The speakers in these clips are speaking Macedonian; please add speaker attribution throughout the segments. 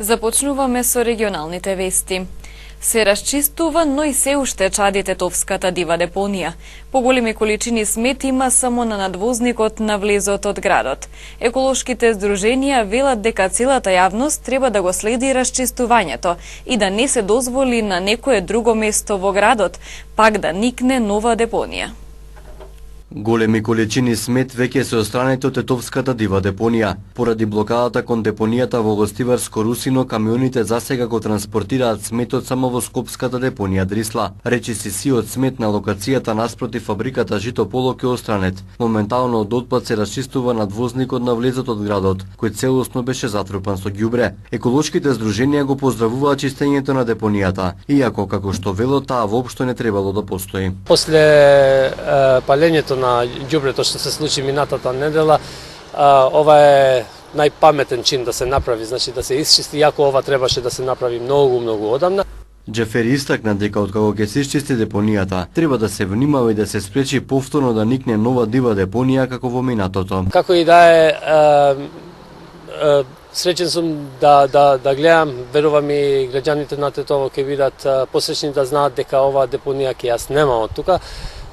Speaker 1: Започнуваме со регионалните вести. Се расчистува, но и се уште чади Тетовската дива депонија. Поголеми количини смет има само на надвозникот на влезот од градот. Еколошките здруженија велат дека целата јавност треба да го следи расчистувањето и да не се дозволи на некое друго место во градот пак да никне нова депонија.
Speaker 2: Големи количини смет веќе се отстранети од Тетовската дива депонија. Поради блокадата кон депонијата во Гостиварско Русино, камионите засега го транспортираат сметот само во Скопската депонија Дрисла. Речиси сиот смет на локацијата наспроти фабриката Жито Полок е отстранет. Моментално од отпад се расчистува надвозникот на влезот од градот, кој целосно беше затрупан со ѓубре. Еколошките здруженија го поздравуваат чистењето на депонијата, иако како што велат таа воопшто не требало да постои.
Speaker 3: После палењето на ѓубрето што се случи минатата недела, ова е најпаметен чин да се направи, значи да се исчисти, иако ова требаше да се направи многу одамна.
Speaker 2: Джефери истакна дека откако ќе се исчисти депонијата, треба да се внимава и да се спречи повторно да никне нова дива депонија како во минатото.
Speaker 3: Како и да е, среќен сум да гледам, верувам и граѓаните на Тетово ќе бидат посреќни да знаат дека оваа депонија ќе ја снема од тука,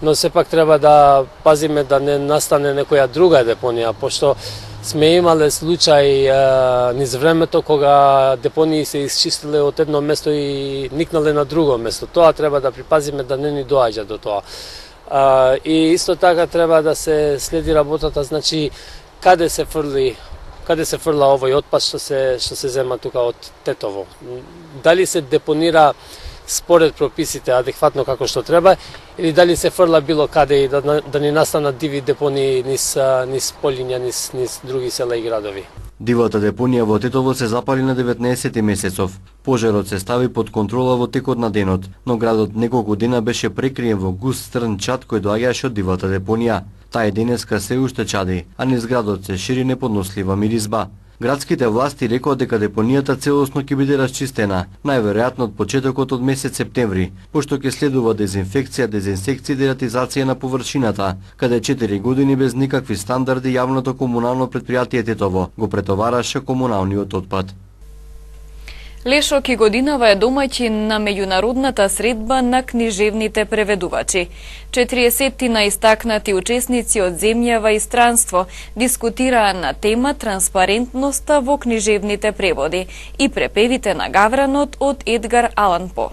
Speaker 3: но сепак треба да пазиме да не настане некоја друга депонија, пошто сме имале случај низ времето кога депонии се исчистиле од едно место и никнале на друго место. Тоа треба да припазиме да не ни доаѓа до тоа. И исто така треба да се следи работата, значи каде се фрла овој отпад што се зема тука од Тетово. Дали се депонира според прописите адекватно како што треба, или дали се фрла било каде и да ни настанат диви депонии низ полиња, низ други села и градови.
Speaker 2: Дивата депонија во Тетово се запали на 19 месецов. Пожарот се стави под контрола во текот на денот, но градот неколку дена беше прекриен во густ црн чад кој доаѓаше од дивата депонија. Таа денеска се уште чади, а низ градот се шири неподнослива миризба. Градските власти рекоа дека депонијата целосно ќе биде расчистена, најверојатно од почетокот од месец септември, пошто ќе следува дезинфекција, дезинсекција и дератизација на површината, каде 4 години без никакви стандарди јавното комунално претпријатие Тетово го претовараше комуналниот отпад.
Speaker 1: Лешок и годинава е домаќин на меѓународната средба на книжевните преведувачи. 40 истакнати учесници од земјава и странство дискутираа на тема транспарентноста во книжевните преводи и препевите на Гавранот од Едгар Алан По.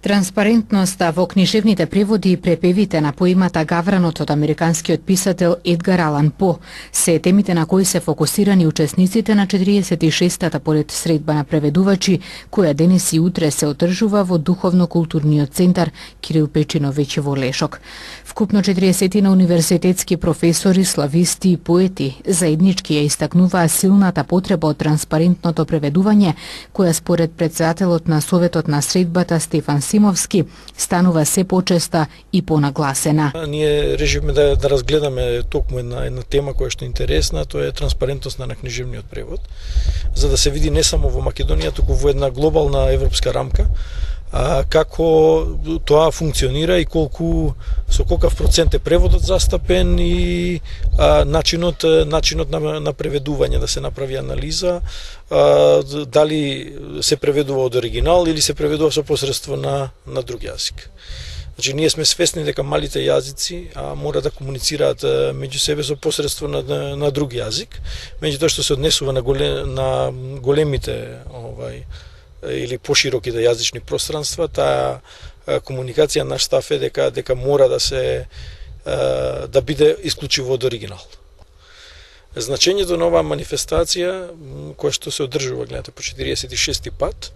Speaker 4: Транспарентноста во книжевните преводи и препевите на поемата Гавранот од американскиот писател Едгар Алан По се темите на кои се фокусирани учесниците на 46-та поред средба на преведувачи, која денес и утре се одржува во Духовно-културниот центар Кирил Печиновиќ во Лешок. Вкупно 40 на универзитетски професори, слависти и поети заеднички ја истакнуваа силната потреба од транспарентното преведување, која според претседателот на Советот на средбата Стефан Симовски станува се почеста и понагласена.
Speaker 5: Ние решивме да разгледаме токму една тема која што е интересна, тоа е транспарентноста на книжевниот превод, за да се види не само во Македонија, туку во една глобална европска рамка, како тоа функционира и со колкав процент е преводот застапен и начинот на преведување, да се направи анализа, дали се преведува од оригинал или се преведува со посредство на друг јазик. Значи, ние сме свесни дека малите јазици мора да комуницираат меѓу себе со посредство на друг јазик, меѓутоа што се однесува на големите или пошироките јазични пространства, таа комуникација наш став е дека мора да биде исклучиво од оригинал. Значењето на оваа манифестација, која што се одржува, гледате, по 46-ти пат,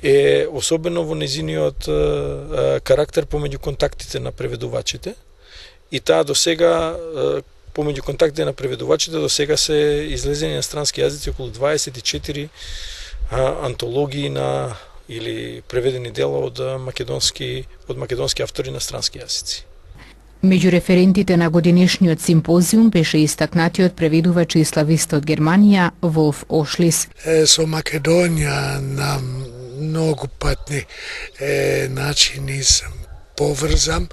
Speaker 5: е особено во незиниот карактер помеѓу контактите на преведувачите, и таа до сега помеѓу контактите на преведувачите до сега се излезени на странски јазици околу 24 антологии или преведени дела од македонски автори на странски јазици.
Speaker 4: Меѓу референтите на годинешниот симпозиум беше истакнатиот преведувач и славист од Германија Волф Ошлис.
Speaker 6: Со Македонија на многу патни начини сум поврзам,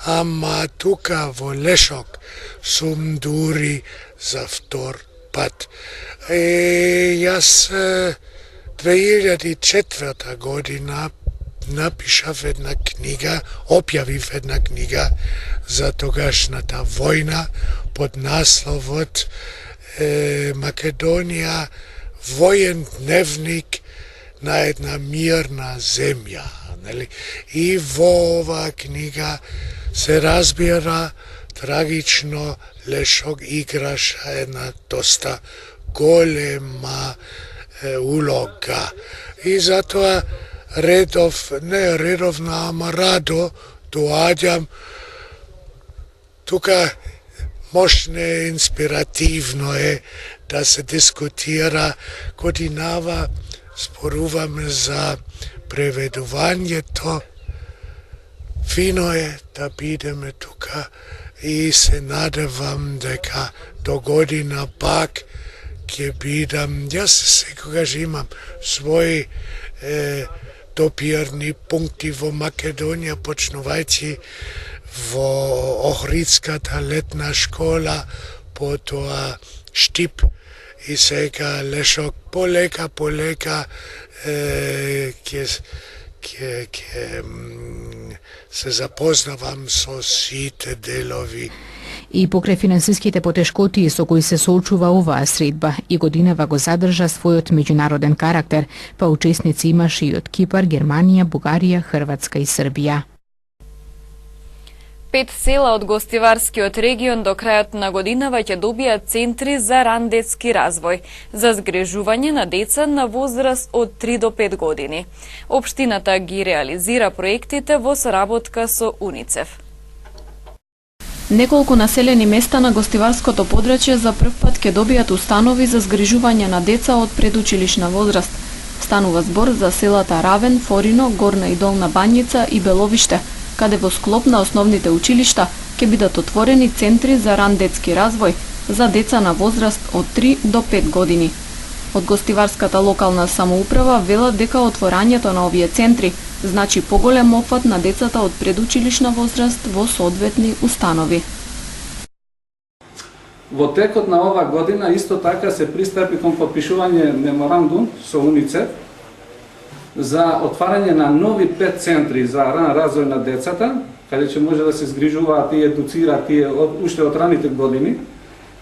Speaker 6: ама тука во Лешок сум дури за втор pad. Јас 2004 година напишав една книга, објавив една книга за тогашната војна под насловот Македонија воен дневник на една мирна земја. И во оваа книга се разбира трагично Лешок играше една доста голема улога. И затоа редовно, ама радо доаѓам тука. Мощно е, инспиративно е да се дискутира годинава, споруваме за преведувањето. Фино е да бидеме тука и се надевам дека до година пак ќе бидам. Јас секогаш имам своји допирни пункти во Македонија, почнувајќи во Охридската летна школа, потоа Штип и сега Лешок. Полека ќе се запознавам со сите делови.
Speaker 4: И покрај финансиските потешкоти со кои се соочува оваа средба, и годинава го задржа својот меѓународен карактер, па учесници имаше и од Кипар, Германија, Бугарија, Хрватска и Србија.
Speaker 1: 5 села од гостиварскиот регион до крајот на годинава ќе добијат центри за ран детски развој за згрижување на деца на возраст од 3 до 5 години. Општината ги реализира проектите во соработка со УНИЦЕФ.
Speaker 7: Неколку населени места на гостиварското подрачје за прв пат ќе добијат установи за згрижување на деца од предучилишна возраст. Станува збор за селата Равен, Форино, Горна и Долна Бањица и Беловиште, каде во склоп на основните училишта ќе бидат отворени центри за ран детски развој за деца на возраст од 3 до 5 години. Од гостиварската локална самоуправа велат дека отворањето на овие центри значи поголем опфат на децата од предучилишна возраст во соодветни установи.
Speaker 8: Во текот на ова година исто така се пристапи кон подпишување меморандум со УНИЦЕФ за отварање на нови 5 центри за ран развој на децата, каде ќе може да се згрижуваат и едуцираат тие уште од раните години.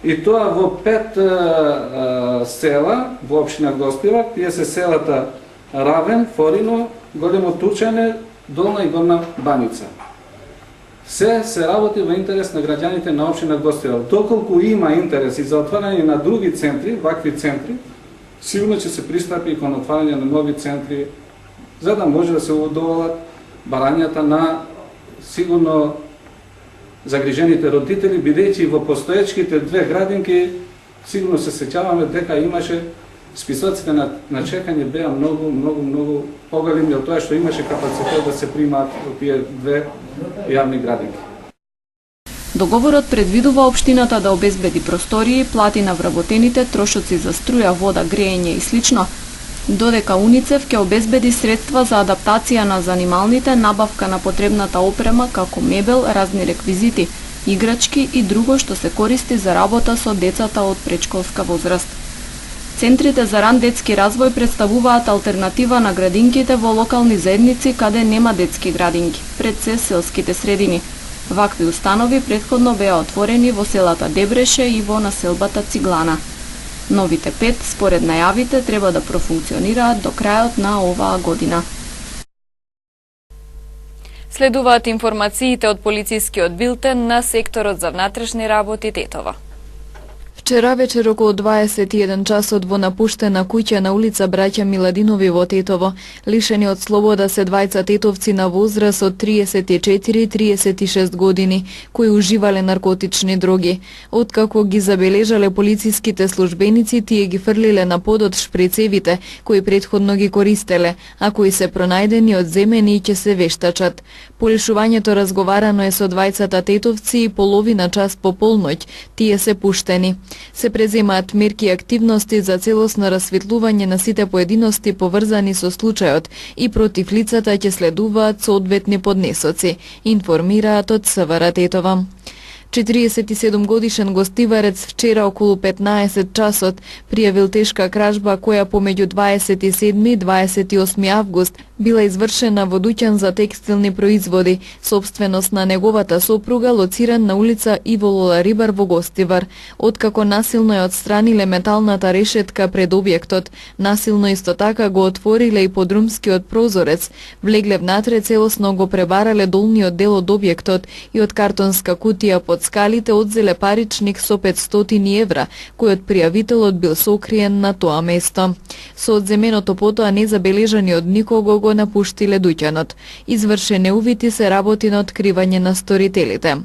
Speaker 8: И тоа во 5 села во општина Гостивар, тие се селата Равен, Форино, Големо Турчане, Долна и Горна Баница. Се работи во интерес на граѓаните на општина Гостивар. Доколку има интерес и за отварање на други центри, вакви центри, сигурно ќе се пристапи кон отварање на нови центри, за да може да се удоволат барањата на сигурно загрижените родители, бидејќи во постоечките 2 градинки сигурно се сеќаваме дека имаше списоците на чекање беа многу поголеми од тоа што имаше капацитет да се примаат во тие 2 јавни градинки.
Speaker 7: Договорот предвидува општината да обезбеди простории, плати на вработените, трошоци за струја, вода, грејење и слично, додека УНИЦЕФ ќе обезбеди средства за адаптација на занималните, набавка на потребната опрема како мебел, разни реквизити, играчки и друго што се користи за работа со децата од предшколска возраст. Центрите за ран детски развој представуваат алтернатива на градинките во локални заедници каде нема детски градинки, пред се селските средини. Вакви установи претходно беа отворени во селата Дебреше и во населбата Циглана. Новите 5, според најавите, треба да профункционираат до крајот на оваа година.
Speaker 1: Следуваат информациите од полицискиот билтен на секторот за внатрешни работи Тетово.
Speaker 9: Вчера вечер околу 21 часот во напуштена куќа на улица Браќа Миладинови во Тетово, лишени од слобода се двајца тетовци на возраст од 34-36 години, кои уживале наркотични дроги. Откако ги забележале полициските службеници, тие ги фрлиле на подот шприцевите, кои претходно ги користеле, а кои се пронајдени одземени и ќе се вештачат. По лишувањето разговарано е со двајцата тетовци и половина час по полноќ тие се пуштени. Се преземаат мерки и активности за целосно расветлување на сите поединости поврзани со случајот и против лицата ќе следуваат соодветни поднесоци, информираат од СВР Тетова. 47 годишен гостиварец вчера околу 15 часот пријавил тешка кражба која помеѓу 27 и 28 август била извршена во дуќан за текстилни производи, собственост на неговата сопруга, лоциран на улица Иво Лола Рибар во Гостивар. Откако насилно ја отстраниле металната решетка пред објектот, насилно исто така го отвориле и подрумскиот прозорец, влегле внатре, целосно го пребарале долниот дел од објектот и од картонска кутија под скалите одзеле паричник со 500 евра, кој од пријавителот бил сокриен на тоа место. Со одземеното потоа незабележани од никого го напуштиле дуќанот. Извршене увити се работи на откривање на сторителите.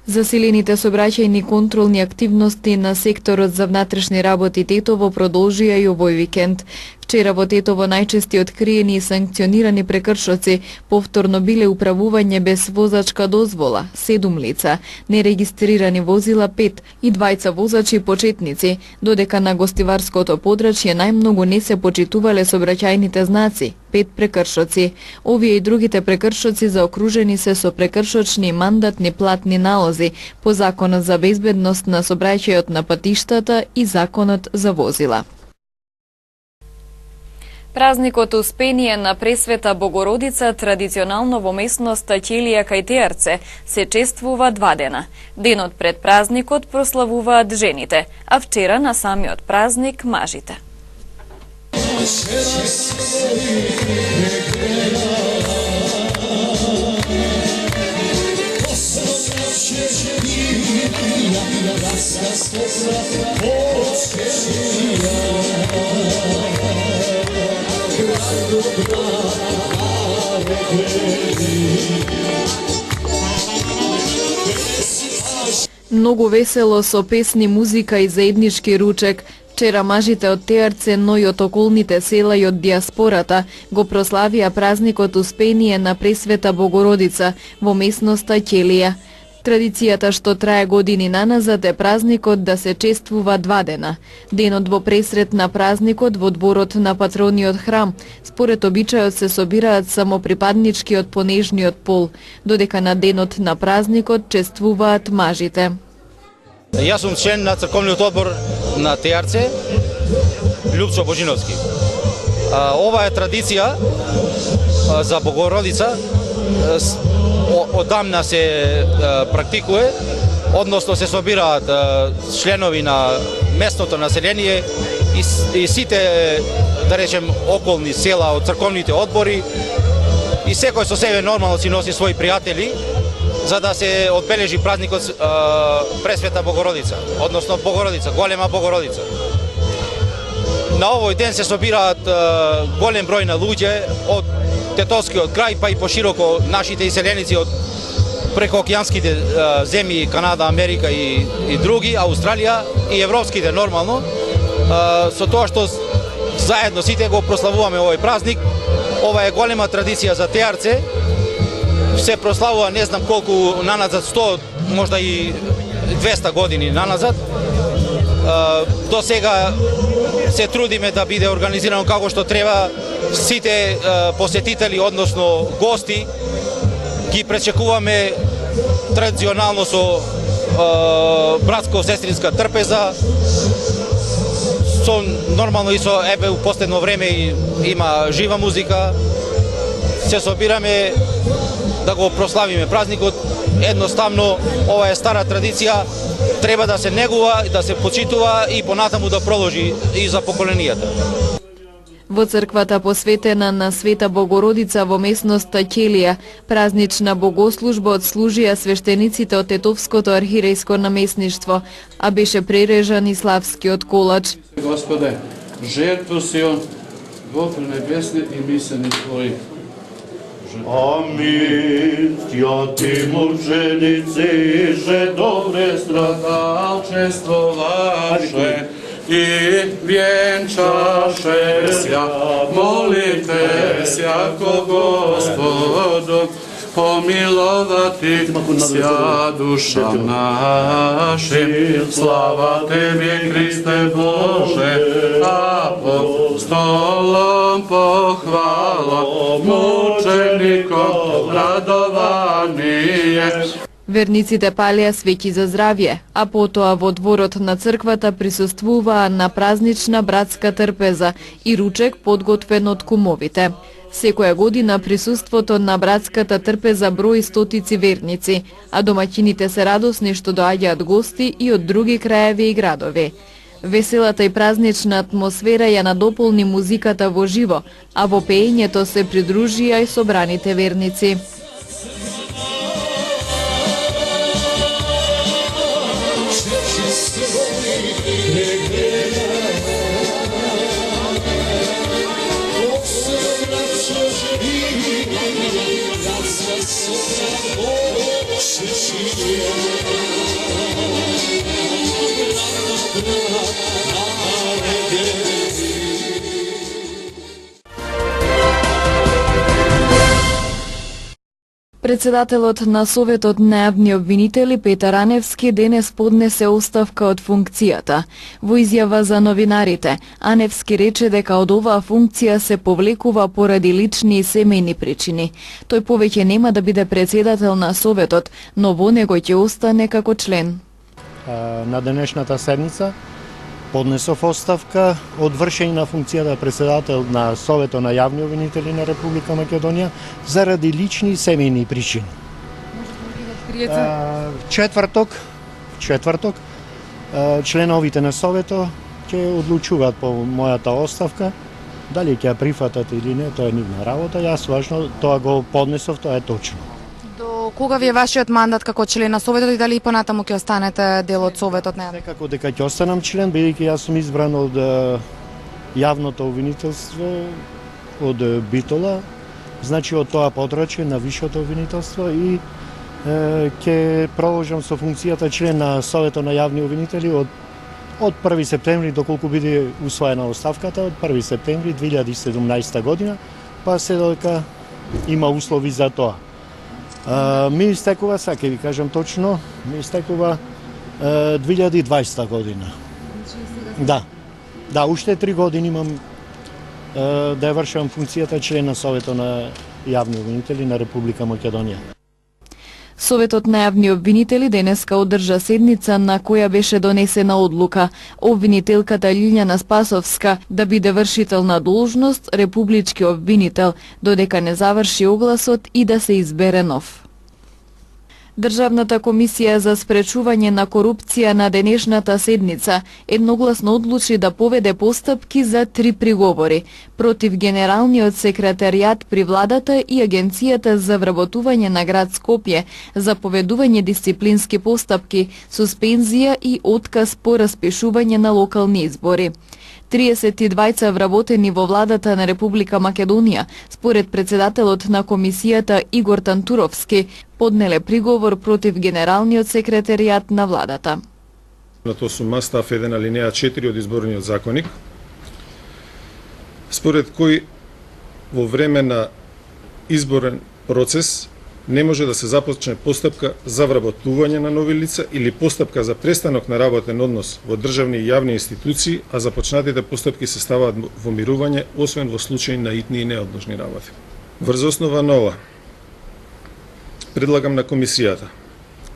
Speaker 9: Засилените сообраќајни контролни активности на секторот за внатрешни работи Тетово продолжија и овој викенд. Вчера во Тетово најчести откриени и санкционирани прекршоци повторно биле управување без возачка дозвола 7 лица, нерегистрирани возила 5 и 2 возачи почетници, додека на гостиварското подрачје најмногу не се почитувале сообраќајните знаци 5 прекршоци. Овие и другите прекршоци заокружени се со прекршочни и мандатни платни налози по Законот за безбедност на сообраќајот на патиштата и Законот за возила.
Speaker 1: Празникот Успение на Пресвета Богородица традиционално во местноста Ќелија кај Теарце се чествува 2 дена. Денот пред празникот прославуваат жените, а вчера на самиот празник мажите.
Speaker 9: Многу весело со песни, музика и заеднички ручек. Вчера мажите од Теарце, но и од околните села и од диаспората го прославија празникот Успение на Пресвета Богородица во местноста Ќелија. Традицијата што трае години наназад е празникот да се чествува 2 дена. Денот во пресрет на празникот во дворот на патрониот храм, според обичајот се собираат само припаднички од понежниот пол, додека на денот на празникот чествуваат мажите.
Speaker 10: Јас сум член на црковниот одбор на Теарце, Љупчо Божиновски. Ова е традиција за Богородица, одамна се практикуе, односно се собираат членови на местното население и сите, да речем, околни села од црковните одбори и секој со себе нормално си носи своји пријатели за да се одбележи празникот Пресвета Богородица, односно Богородица, голема Богородица. На овој ден се собираат голем број на луѓе од Тетовскиот крај, па и пошироко нашите иселеници од прекоокеанските земји, Канада, Америка и други, Австралија и европските нормално, со тоа што заедно сите го прославуваме овој празник. Ова е голема традиција за Теарце, се прославува не знам колку наназад, 100, можда и 200 години наназад. До сега се трудиме да биде организирано како што треба. Сите посетители, односно гости, ги пречекуваме традиционално со братско-сестринска трпеза, со нормално и со у последно време има жива музика. Се собираме да го прославиме празникот. Едноставно, ова е стара традиција, треба да се негува, да се почитува и понатаму да продолжи и за поколенијата.
Speaker 9: Во црквата посветена на Света Богородица во местноста Ќелија, празнична богослужба одслужија свештениците од Тетовското архиерејско наместништво, а беше прережан и славскиот колач.
Speaker 11: Господе, жертву си он во пренебесни и мислени твои.
Speaker 12: Амин, Тја ти мученици, же добре
Speaker 11: страдалчествоваше и венчаше ся, молите ся ко Господу, помиловати ся душам нашим. Слава Тебе, Христе Боже, апостолом похвала, мучеником радование.
Speaker 9: Верниците палеа свеќи за здравје, а потоа во дворот на црквата присуствуваа на празнична братска трпеза и ручек подготвен од кумовите. Секоја година присуството на братската трпеза брои стотици верници, а домаќините се радосни што доаѓаат гости и од други краеви и градови. Веселата и празнична атмосфера ја надополни музиката во живо, а во пеењето се придружија и собраните верници. Председателот на Советот на јавни обвинители Петар Аневски денес поднесе оставка од функцијата. Во изјава за новинарите, Аневски рече дека од оваа функција се повлекува поради лични и семејни причини. Тој повеќе нема да биде председател на Советот, но во него ќе остане како член.
Speaker 13: На денешната седница поднесов оставка од вршење на функцијата председател на Советот на јавни обвинители на Република Македонија заради лични и семејни причини. Четврток членовите на Советот ќе одлучуваат по мојата оставка, дали ќе ја прифатат или не, тоа е нивна работа. Јас важно тоа го поднесов, тоа е точно.
Speaker 14: До кога ви е вашиот мандат како член на Советот и дали и понатаму ќе останете дел од Советот?
Speaker 13: Секако дека ќе останам член, бидејќи јас сум избран од јавното обвинителство, од Битола, значи од тоа подрачје на висшето обвинителство и ќе продолжам со функцијата член на Советот на јавни обвинители од 1 септември, доколку биде усвоена оставката, од 1 септември 2017 година, па се додека има услови за тоа. Ми истекува, сега ќе ви кажам точно, ми истекува 2020 година. Да, уште 3 години имам да ја вршам функцијата член на Советот на јавни обвинители на Република Македонија.
Speaker 9: Советот на јавни обвинители денеска одржа седница на која беше донесена одлука обвинителката Лилјана Спасовска да биде вршител на должност републички обвинител додека не заврши огласот и да се избере нов. Државната комисија за спречување на корупција на денешната седница едногласно одлучи да поведе постапки за 3 приговори против генералниот секретаријат при владата и Агенцијата за вработување на град Скопје за поведување дисциплински постапки, суспензија и отказ по распишување на локални избори. 32 вработени во владата на Република Македонија, според председателот на комисијата Игор Тантуровски, поднеле приговор против генералниот секретаријат на владата.
Speaker 15: Тоа сум став 1 алинеја 4 од изборниот законник, според кој во време на изборен процес не може да се започне постапка за вработување на нови лица или постапка за престанок на работен однос во државни и јавни институции, а започнатите постапки се ставаат во мирување, освен во случаи на итни и неодложни работи. Врз основа на ова, предлагам на комисијата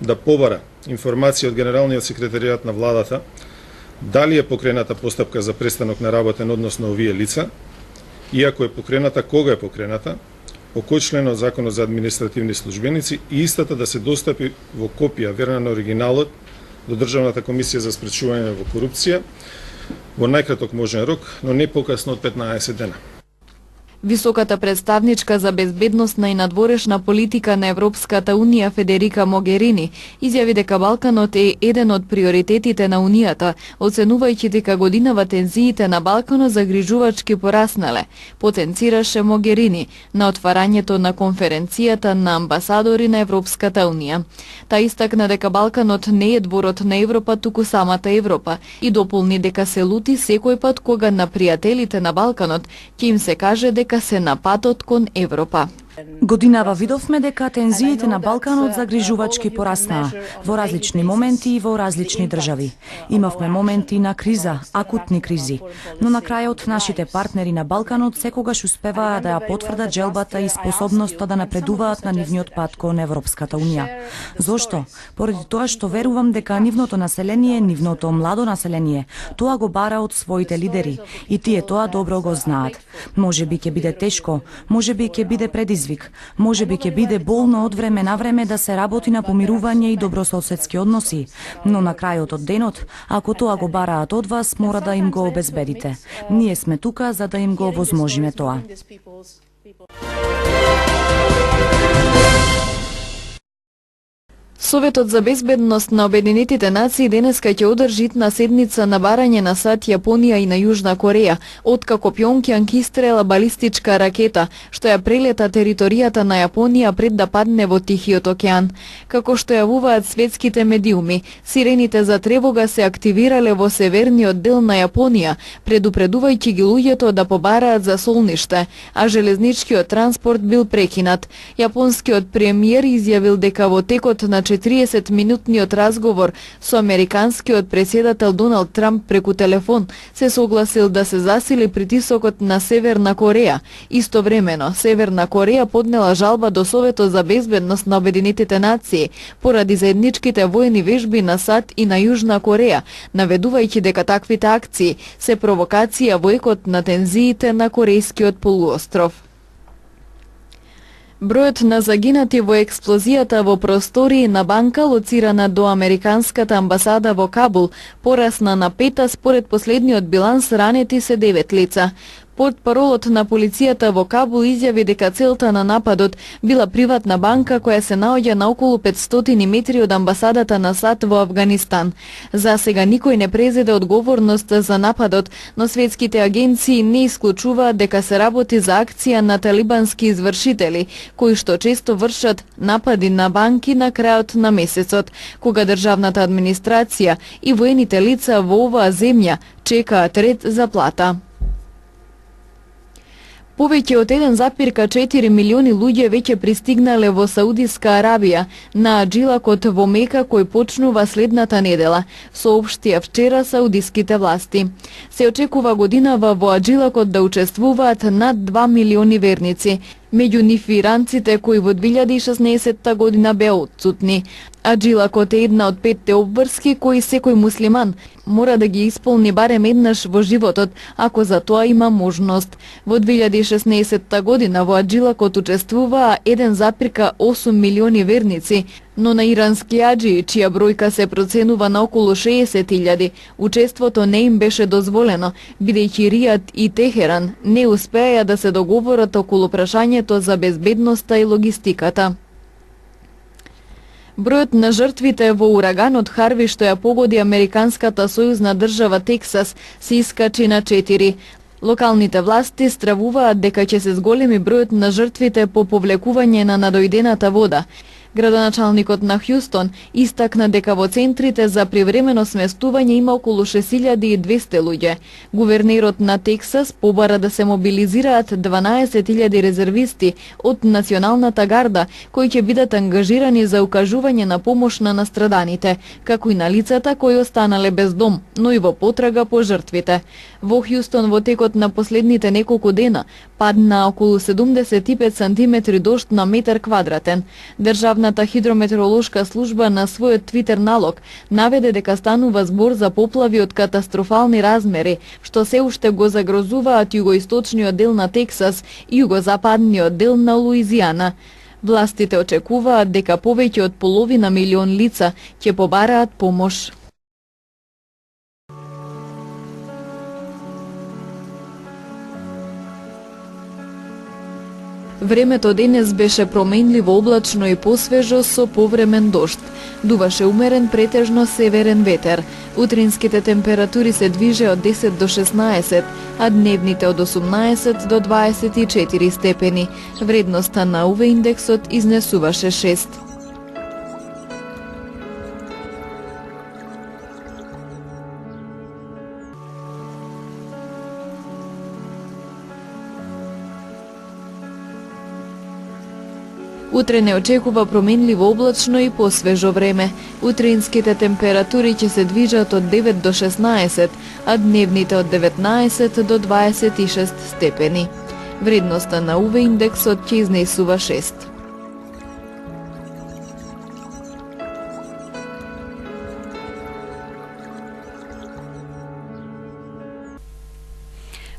Speaker 15: да побара информација од Генералниот секретаријат на владата дали е покрената постапка за престанок на работен однос на овие лица, и ако е покрената, кога е покрената, по кој член од Законот за административни службеници и истата да се достапи во копија верна на оригиналот до Државната комисија за спречување во корупција во најкраток можен рок, но не покасно од 15 дена.
Speaker 9: Високата представничка за безбедносна и надворешна политика на Европската Унија Федерика Могерини изјави дека Балканот е еден од приоритетите на Унијата, оценувајќи дека годинава тензиите на Балканот загрижувачки пораснале, потенцираше Могерини на отварањето на конференцијата на амбасадори на Европската Унија. Та истакна дека Балканот не е дворот на Европа, туку самата Европа и дополни дека се лути секој пат кога на пријателите на Балканот ќе им се каже дека се на патот кон Европа.
Speaker 16: Годинава видовме дека тензиите на Балканот загрижувачки пораснаа во различни моменти и во различни држави. Имавме моменти на криза, акутни кризи, но на крајот нашите партнери на Балканот секогаш успеваа да ја потврдат желбата и способноста да напредуваат на нивниот пат кон Европската унија. Зошто? Поради тоа што верувам дека нивното население, нивното младо население, тоа го бара од своите лидери и тие тоа добро го знаат. Можеби ќе биде тешко, можеби ќе биде предизвик, можеби ќе биде болно од време на време да се работи на помирување и добрососедски односи, но на крајот од денот, ако тоа го бараат од вас, мора да им го обезбедите. Ние сме тука за да им го овозможиме тоа.
Speaker 9: Советот за безбедност на Обединетите нации денеска ќе одржи итна седница на барање на САД, Јапонија и на Јужна Кореја, откако Пјонкјанг истрела балистичка ракета, што ја прелета територијата на Јапонија пред да падне во Тихиот океан. Како што јавуваат светските медиуми, сирените за тревога се активирале во северниот дел на Јапонија, предупредувајќи ги луѓето да побараат за солниште, а железничкиот транспорт бил прекинат. Јапонскиот премиер изјавил дека во текот на 40-минутниот разговор со американскиот претседател Доналд Трамп преку телефон се согласил да се засили притисокот на Северна Кореја. Истовремено, Северна Кореја поднела жалба до Советот за безбедност на Обединетите нации поради заедничките воени вежби на САД и на Јужна Кореја, наведувајќи дека таквите акции се провокација во екот на тензиите на Корејскиот полуостров. Бројот на загинати во експлозијата во простории на банка лоцирана до Американската амбасада во Кабул порасна на 5, според последниот биланс ранети се 9 лица. Портпаролот на полицијата во Кабул изјави дека целта на нападот била приватна банка која се наоѓа на околу 500 метри од амбасадата на САД во Авганистан. За сега никој не презеде одговорност за нападот, но светските агенции не исклучуваат дека се работи за акција на талибански извршители, кои што често вршат напади на банки на крајот на месецот, кога државната администрација и воените лица во оваа земја чекаат ред за плата. Повеќе од 1,4 милиони луѓе веќе пристигнале во Саудиска Арабија на аджилакот во Мека кој почнува следната недела, соопштија вчера саудиските власти. Се очекува годинава во аджилакот да учествуваат над 2 милиони верници, меѓу нив и иранците кои во 2016 година беа отсутни. Аджилакот е една од 5 обврски кои секој муслиман мора да ги исполни барем еднаш во животот, ако за тоа има можност. Во 2016 година во аджилакот учествуваа 1,8 милиони верници, но на ирански аџии, чија бројка се проценува на околу 60.000, учеството не им беше дозволено, бидејќи Ријад и Техеран не успеа да се договорат околу прашањето за безбедноста и логистиката. Бројот на жртвите во ураганот Харви што ја погоди американската сојузна држава Тексас се искачи на 4. Локалните власти стравуваат дека ќе се зголеми бројот на жртвите по повлекување на надојдената вода. Градоначалникот на Хјустон истакна дека во центрите за привремено сместување има околу 6200 луѓе. Гувернерот на Тексас побара да се мобилизираат 12.000 резервисти од Националната гарда, кои ќе бидат ангажирани за укажување на помош на настраданите, како и на лицата кои останале без дом, но и во потрага по жртвите. Во Хјустон во текот на последните неколку дена падна околу 75 сантиметри дожд на метар квадратен. Државната хидрометеоролошка служба на својот твитер налог наведе дека станува збор за поплави од катастрофални размери, што се уште го загрозуваат југоисточниот дел на Тексас и југозападниот дел на Луизијана. Властите очекуваат дека повеќе од половина милион лица ќе побараат помош. Времето денес беше променливо облачно и посвежо со повремен дожд. Дуваше умерен претежно северен ветер. Утринските температури се движе од 10 до 16, а дневните од 18 до 24 степени. Вредноста на УВ индексот изнесуваше 6. Утре не очекува променливо облачно и посвежо време. Утринските температури ќе се движат од 9 до 16, а дневните од 19 до 26 степени. Вредноста на UV индексот ќе изнесува 6.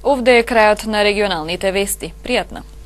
Speaker 1: Овде е крајот на регионалните вести. Пријатна!